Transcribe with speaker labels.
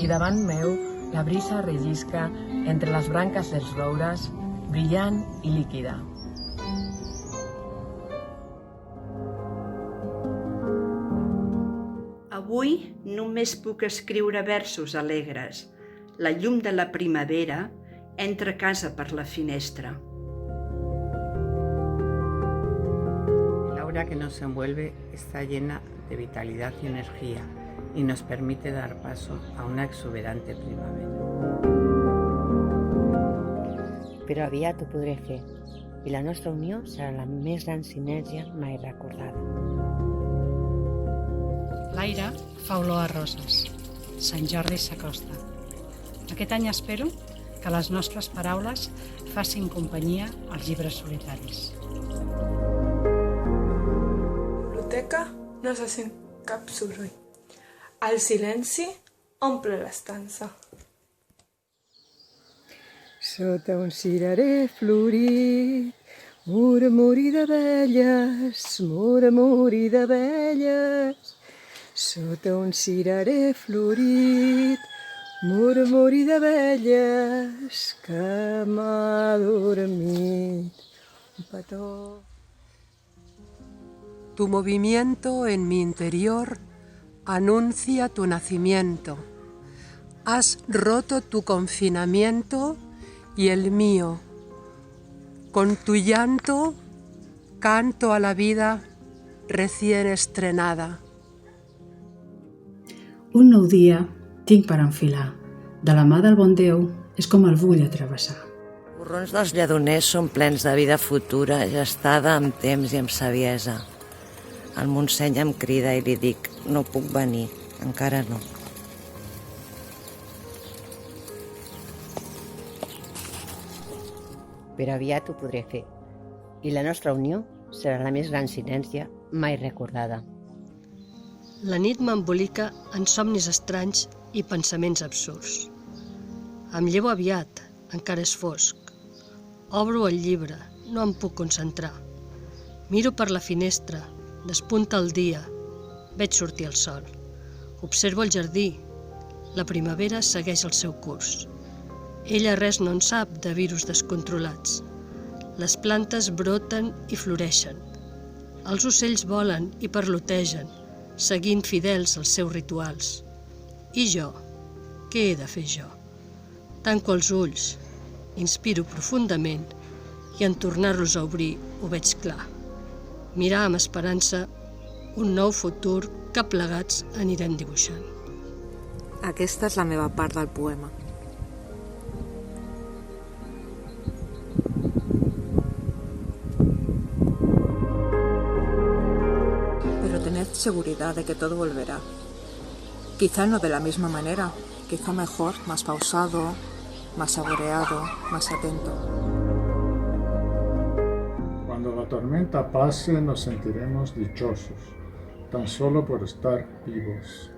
Speaker 1: i davant meu la brisa rellisca entre les branques dels roures, brillant i líquida.
Speaker 2: Avui només puc escriure versos alegres. La llum de la primavera entra a casa per la finestra.
Speaker 3: El aura que nos envuelve está llena de vitalidad y energía y nos permite dar paso a una exuberante primavera.
Speaker 4: Però aviat ho podré fer i la nostra unió serà la més gran sinergia mai recordada.
Speaker 5: L'aire fa olor a roses. Sant Jordi s'acosta. Aquest any espero que les nostres paraules facin companyia als llibres solitaris.
Speaker 6: La biblioteca no se sent cap soroll. El silenci omple l'estança.
Speaker 7: Sota un cirerer florit, murmuri d'abelles, murmuri d'abelles. Sota un cirerer florit, murmuri d'abelles, que m'ha dormit un petó.
Speaker 8: Tu movimiento en mi interior anuncia tu nacimiento. Has roto tu confinamiento y el mío. Con tu llanto canto a la vida recién estrenada.
Speaker 9: Un nou dia tinc per enfilar. De la mà del bon Déu és com el vull travessar.
Speaker 10: Els borrons dels lledoners són plens de vida futura, gestada amb temps i amb saviesa. El Montseny em crida i li dic, no puc venir, encara no.
Speaker 4: Però aviat ho podré fer i la nostra unió serà la més gran sinergia mai recordada.
Speaker 11: La nit m'embolica en somnis estranys i pensaments absurds. Em llevo aviat, encara és fosc. Obro el llibre, no em puc concentrar. Miro per la finestra, despunta el dia, veig sortir el sol. Observo el jardí, la primavera segueix el seu curs. Ella res no en sap de virus descontrolats. Les plantes broten i floreixen. Els ocells volen i parlotegen, seguint fidels els seus rituals. I jo? Què he de fer jo? Tanco els ulls, inspiro profundament i en tornar-los a obrir ho veig clar. Mirar amb esperança un nou futur que plegats anirem dibuixant.
Speaker 12: Aquesta és la meva part del poema. Pero tened seguridad de que todo volverá. Quizá no de la misma manera, quizá mejor, más pausado, más saboreado, más atento.
Speaker 13: Cuando la tormenta pase nos sentiremos dichosos, tan solo por estar vivos.